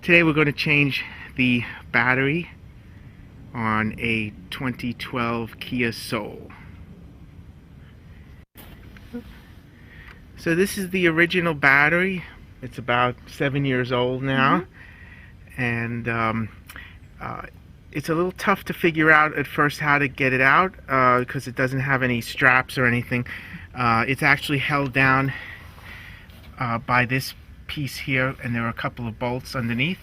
Today we're going to change the battery on a 2012 Kia Soul. So this is the original battery. It's about 7 years old now, and it's a little tough to figure out at first how to get it out because it doesn't have any straps or anything. It's actually held down by this piece here, and there are a couple of bolts underneath.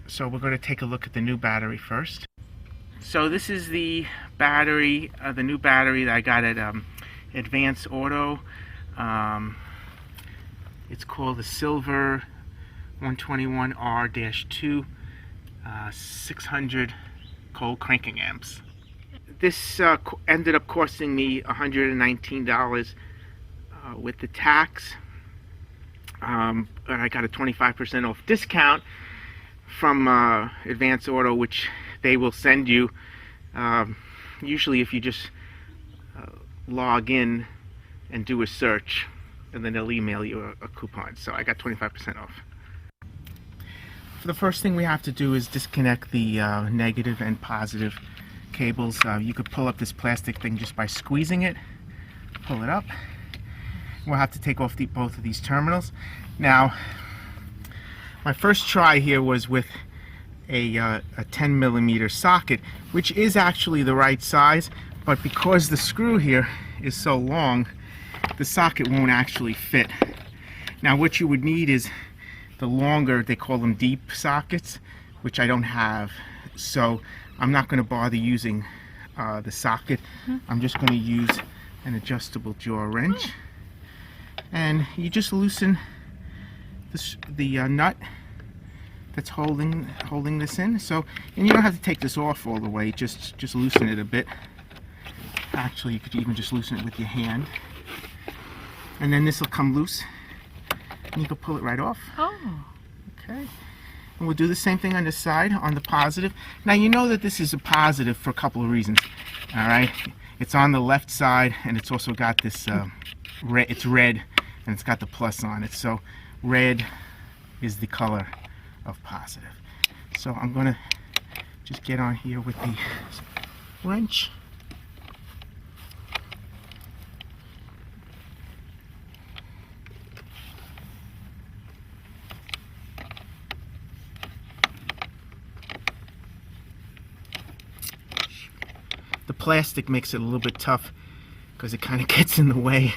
So we're going to take a look at the new battery first. So this is the battery, the new battery that I got at Advance Auto. It's called the Silver 121R-2 600 cold cranking amps. This ended up costing me $119 with the tax. And I got a 25% off discount from Advance Auto, which they will send you usually if you just log in and do a search, and then they'll email you a coupon. So I got 25% off. The first thing we have to do is disconnect the negative and positive cables. You could pull up this plastic thing just by squeezing it. Pull it up. We'll have to take off both of these terminals. Now, my first try here was with a 10 millimeter socket, which is actually the right size, but because the screw here is so long, the socket won't actually fit. Now what you would need is the longer, they call them deep sockets, which I don't have, so I'm not going to bother using the socket. I'm just going to use an adjustable jaw wrench, and you just loosen the nut that's holding this in. So, and you don't have to take this off all the way, just loosen it a bit. Actually, you could even just loosen it with your hand, and then this will come loose and you can pull it right off. Okay. And we'll do the same thing on this side, on the positive. Now you know that this is a positive for a couple of reasons. Alright, it's on the left side, and it's also got this it's red, and it's got the plus on it. So red is the color of positive. So I'm going to just get on here with the wrench. The plastic makes it a little bit tough because it kind of gets in the way.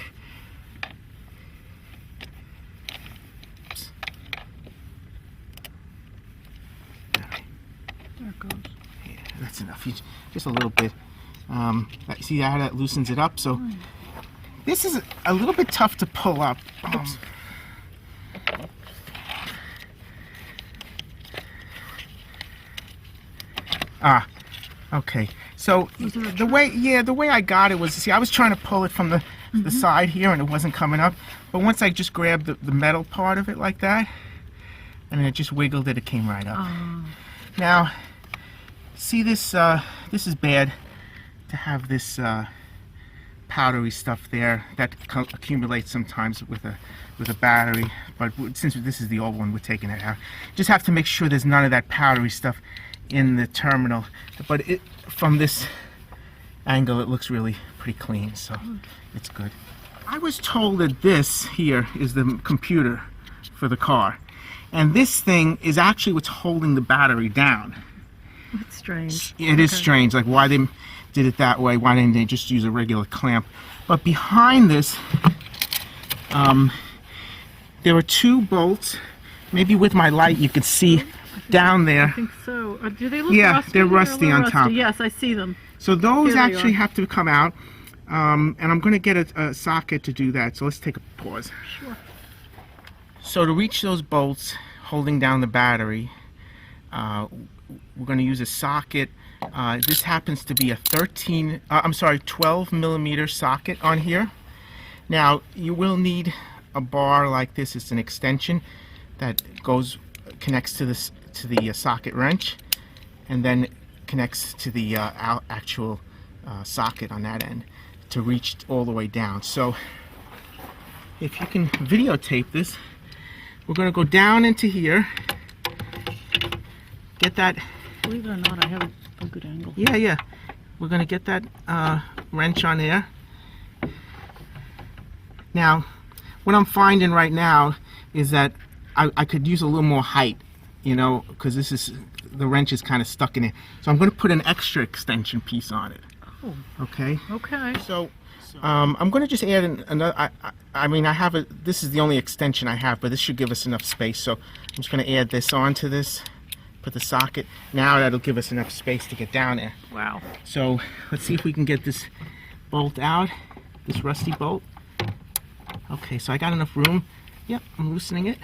There it goes. Yeah, that's enough. Just a little bit. See how that loosens it up? So this is a little bit tough to pull up. Okay. So the way I got it was, see, I was trying to pull it from the side here, and it wasn't coming up. But once I just grabbed the metal part of it like that, and then it just wiggled it, it came right up. Now, see this? This is bad to have this powdery stuff there that accumulates sometimes with a battery. But since this is the old one, we're taking it out. Just have to make sure there's none of that powdery stuff in the terminal, but from this angle it looks really pretty clean, so it's good. I was told that this here is the computer for the car, and this thing is actually what's holding the battery down. It's strange. It is strange, like why they did it that way. Why didn't they just use a regular clamp? But behind this there are two bolts. Maybe with my light you can see down there. I think so. Do they look rusty? Yeah, they're rusty on top. Yes, I see them. So those actually have to come out, and I'm going to get a socket to do that. So let's take a pause. Sure. So to reach those bolts holding down the battery, we're going to use a socket. This happens to be a 12 millimeter socket on here. Now you will need a bar like this. It's an extension that connects to the socket wrench, and then connects to the actual socket on that end to reach all the way down. So if you can videotape this, we're going to go down into here, get that. Believe it or not, I have a good angle. Yeah. We're gonna get that wrench on there. Now, what I'm finding right now is that I could use a little more height, you know, because the wrench is kind of stuck in it. So I'm going to put an extra extension piece on it. Oh. Okay. Okay. So I'm going to just add another. I mean, this is the only extension I have, but this should give us enough space. So I'm just going to add this onto this. Put the socket. Now that'll give us enough space to get down there. Wow. So let's see if we can get this bolt out. This rusty bolt. Okay, so I got enough room. Yep, I'm loosening it.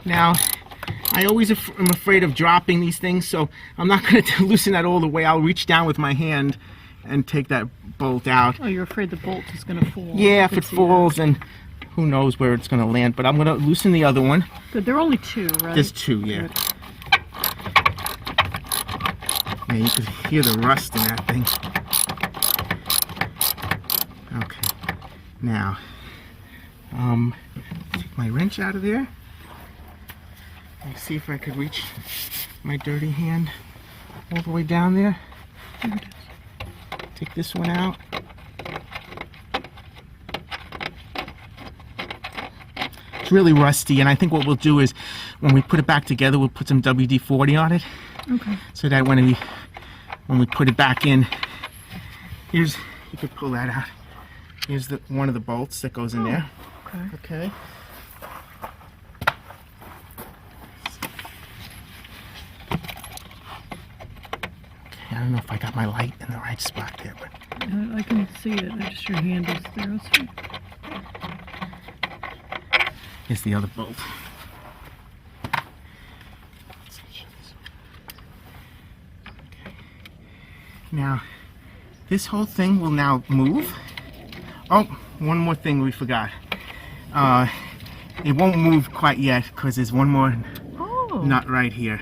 Now, I always am afraid of dropping these things, so I'm not going to loosen that all the way. I'll reach down with my hand and take that bolt out. Oh, you're afraid the bolt is going to fall. Yeah, if it falls, then who knows where it's going to land. But I'm going to loosen the other one. Good. There are only two, right? There's two, yeah. Good. Yeah, you can hear the rust in that thing. Okay. Now, take my wrench out of there. Let's see if I could reach my dirty hand all the way down there. Take this one out. It's really rusty, and I think what we'll do is when we put it back together, we'll put some WD-40 on it. Okay. So that when we put it back in, you could pull that out. Here's one of the bolts that goes in there. Okay. Okay. I don't know if I got my light in the right spot there, but I can see it. Just your hand is there. Let's see. here's the other bolt. Okay. Now, this whole thing will now move. Oh, one more thing we forgot. It won't move quite yet because there's one more nut right here.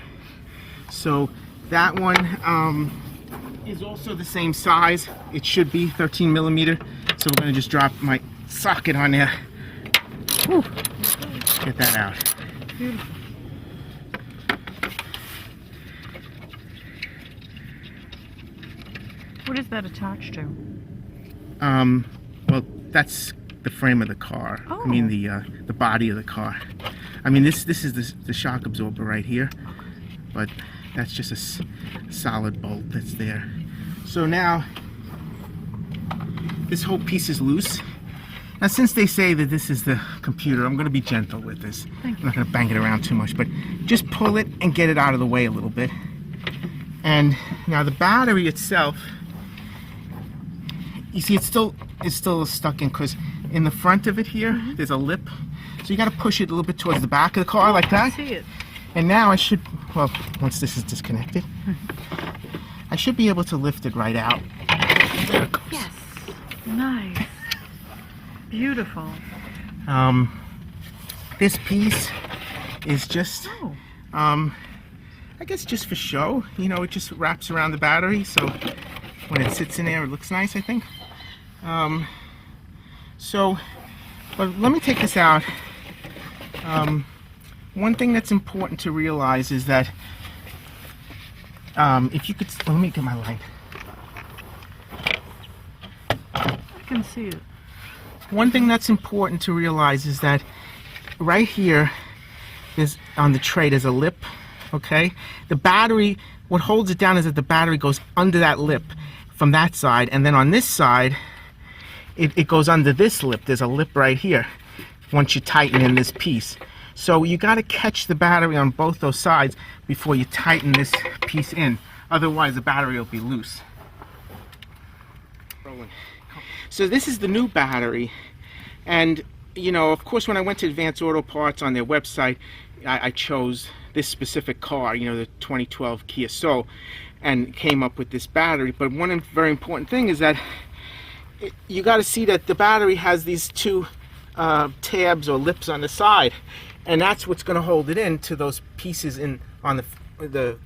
So that one is also the same size. It should be 13 millimeter. So we're going to just drop my socket on there. Whew. Get that out. Beautiful. What is that attached to? Well, that's the frame of the car. Oh. I mean the body of the car. I mean this is the shock absorber right here, but that's just a solid bolt that's there. So now this whole piece is loose. Now since they say that this is the computer, I'm going to be gentle with this. I'm not going to bang it around too much, but just pull it and get it out of the way a little bit. And now the battery itself, you see it's still stuck in because in the front of it here, there's a lip. So you got to push it a little bit towards the back of the car like that. I see it. And now I should, well, once this is disconnected, I should be able to lift it right out. There it goes. Yes. Nice. Beautiful. This piece is just, Oh. I guess just for show. You know, it just wraps around the battery, so when it sits in there, it looks nice, I think. But let me take this out. One thing that's important to realize is that if you could, let me get my light. I can see it. One thing that's important to realize is that right here is on the tray, there's a lip, okay? The battery, what holds it down is that the battery goes under that lip from that side, and then on this side, it goes under this lip. There's a lip right here once you tighten in this piece. So you got to catch the battery on both those sides before you tighten this piece in. Otherwise, the battery will be loose. So this is the new battery, and you know, of course, when I went to Advanced Auto Parts on their website, I chose this specific car, you know, the 2012 Kia Soul, and came up with this battery. But one very important thing is that you got to see that the battery has these two tabs or lips on the side, and that's what's going to hold it in to those pieces in on the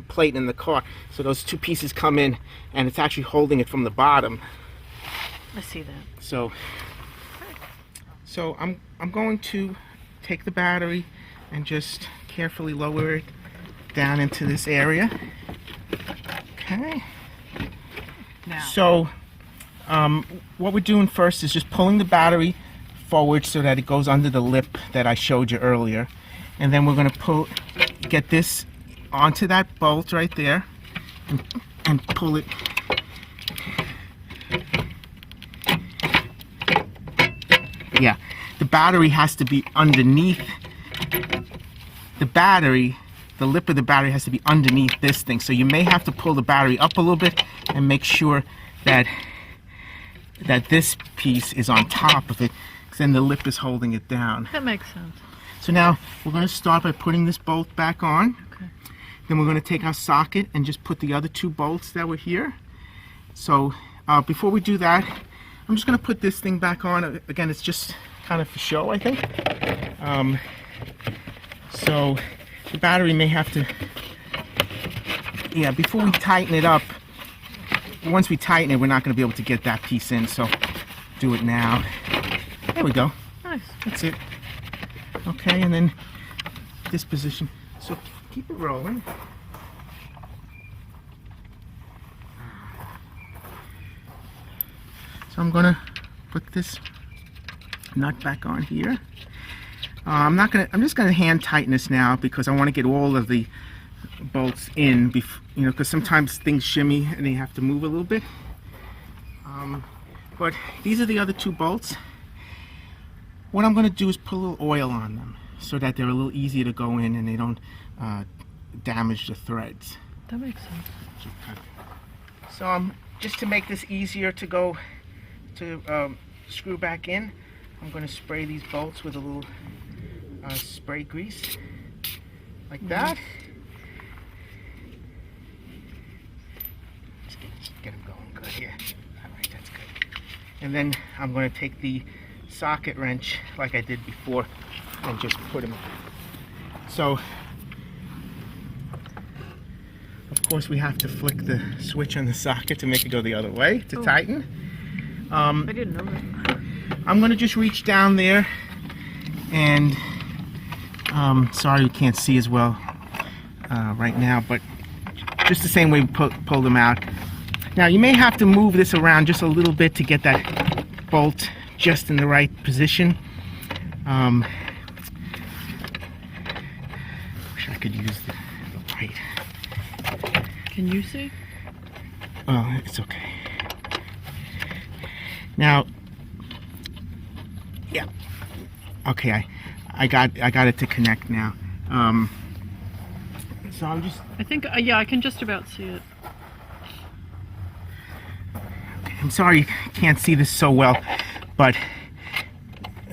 plate in the car. So those two pieces come in, and it's actually holding it from the bottom. I see that. So I'm going to take the battery and just carefully lower it down into this area. Okay. Now. So what we're doing first is just pulling the battery forward so that it goes under the lip that I showed you earlier. And then we're going to get this onto that bolt right there and pull it. Yeah, the battery has to be underneath. The lip of the battery has to be underneath this thing. So you may have to pull the battery up a little bit and make sure that this piece is on top of it, because then the lip is holding it down. That makes sense. So now we're going to start by putting this bolt back on. Okay. Then we're going to take our socket and just put the other two bolts that were here. So before we do that, I'm just going to put this thing back on. Again, it's just kind of for show, I think. So the battery may have to, yeah, before we tighten it up, once we tighten it, we're not going to be able to get that piece in, so do it now. There we go. Nice. That's it. Okay, and then this position. So keep it rolling. So I'm going to put this nut back on here. I'm just going to hand tighten this now because I want to get all of the bolts in, because sometimes things shimmy and they have to move a little bit. But these are the other two bolts. What I'm going to do is put a little oil on them so that they're a little easier to go in and they don't damage the threads. That makes sense. So just to make this easier to go to screw back in, I'm going to spray these bolts with a little spray grease like that. Just get them going good here. All right, that's good. And then I'm going to take the socket wrench like I did before and just put them. So of course we have to flick the switch on the socket to make it go the other way to tighten. I didn't know that. I'm going to just reach down there and sorry you can't see as well right now, but just the same way we pull them out. Now you may have to move this around just a little bit to get that bolt just in the right position. Wish I could use the light. Can you see? Oh, it's okay. Now, yeah, okay, I got it to connect now. So I'm just. I think yeah, I can just about see it. Okay, I'm sorry you can't see this so well, but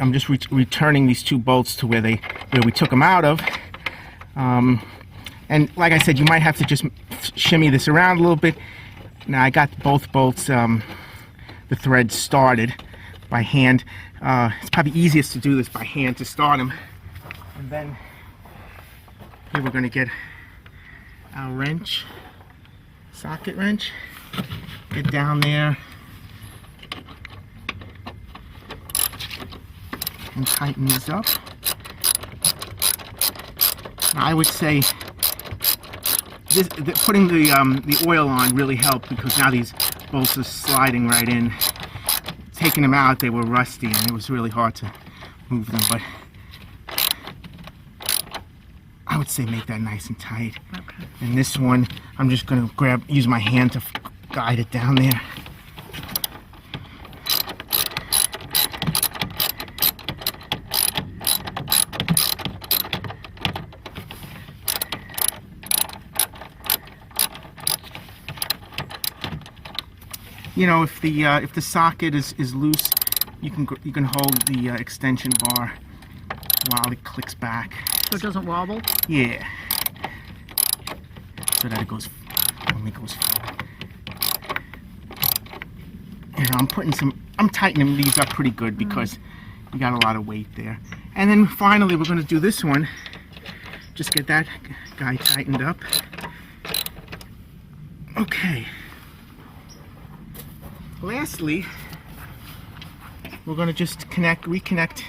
I'm just returning these two bolts to where we took them out of. And like I said, you might have to just shimmy this around a little bit. Now I got both bolts, the threads started by hand. It's probably easiest to do this by hand to start them. And then here we're going to get our wrench, socket wrench, get down there and tighten these up. Now, I would say putting the oil on really helped because now these bolts are sliding right in. Taking them out, they were rusty and it was really hard to move them, but I would say make that nice and tight. Okay. And this one, I'm just going to use my hand to guide it down there. You know, if the socket is loose, you can hold the extension bar while it clicks back. So it doesn't wobble? Yeah. So that it goes when it goes forward. And I'm tightening these up pretty good because you got a lot of weight there. And then finally we're going to do this one. Just get that guy tightened up. Okay. Lastly, we're going to just reconnect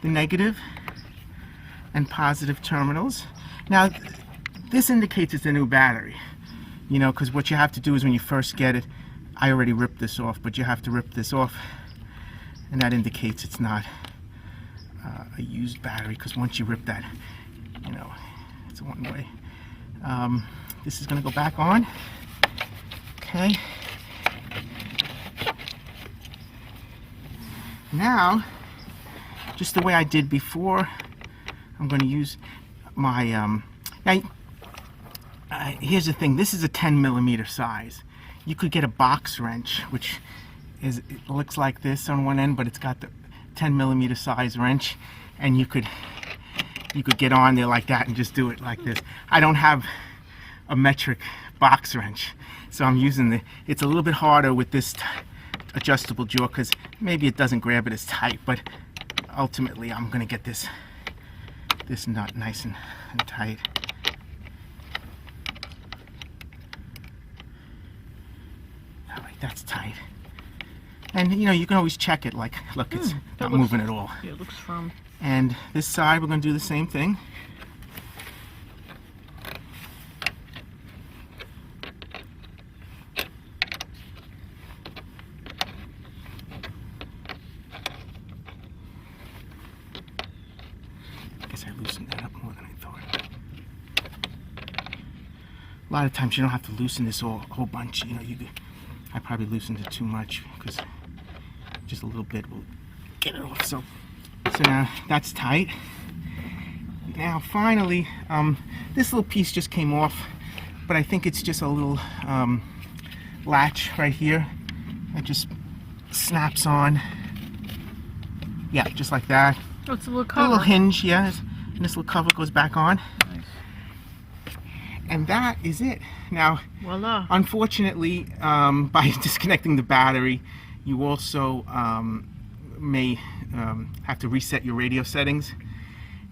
the negative and positive terminals. Now, this indicates it's a new battery, you know, because what you have to do is when you first get it, I already ripped this off, but you have to rip this off, and that indicates it's not a used battery, because once you rip that, you know, it's one way. This is going to go back on. Okay. Now, just the way I did before, I'm going to use my, now, here's the thing, this is a 10mm size. You could get a box wrench, which is, it looks like this on one end, but it's got the 10mm size wrench, and you could get on there like that and just do it like this. I don't have a metric box wrench, so I'm using it's a little bit harder with this adjustable jaw, because maybe it doesn't grab it as tight, but ultimately I'm going to get this nut nice and tight. All right, that's tight. And you know, you can always check it, like, look, it's not moving at all. Yeah, it looks firm. And this side, we're going to do the same thing. I guess I loosened that up more than I thought. A lot of times you don't have to loosen this whole bunch. You know, I probably loosened it too much, because just a little bit will get it off. So now that's tight. Now finally, this little piece just came off, but I think it's just a little latch right here. It just snaps on. Yeah, just like that. Oh, it's a little A cover. little hinge, yeah, and this little cover goes back on. Nice. And that is it. Now, Voila. unfortunately, by disconnecting the battery, you also may have to reset your radio settings.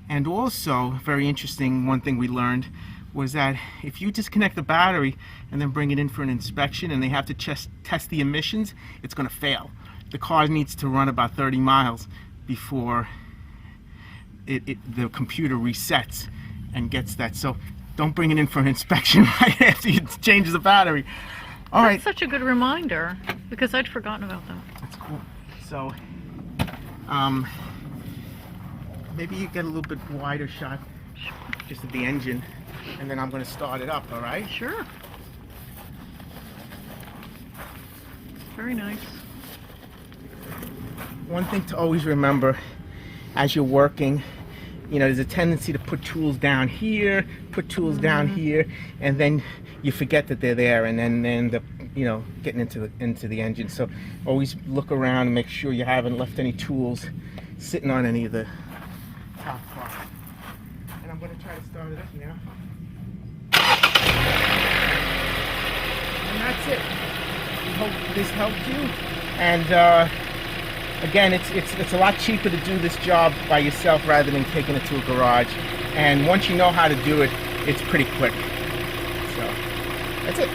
And also, very interesting, one thing we learned was that if you disconnect the battery and then bring it in for an inspection and they have to test the emissions, it's going to fail. The car needs to run about 30 miles before the computer resets and gets that. So don't bring it in for an inspection right after you change the battery. All right. That's such a good reminder, because I'd forgotten about that. That's cool. So, maybe you get a little bit wider shot just of the engine, and then I'm going to start it up, all right? Sure. Very nice. One thing to always remember as you're working, you know, there's a tendency to put tools down here, put tools down here, and then you forget that they're there, and then they end up, you know, getting into the engine. So always look around and make sure you haven't left any tools sitting on any of the top part. And I'm going to try to start it up now. And that's it. We hope this helped you. And again, it's a lot cheaper to do this job by yourself rather than taking it to a garage. And once you know how to do it, it's pretty quick. So that's it.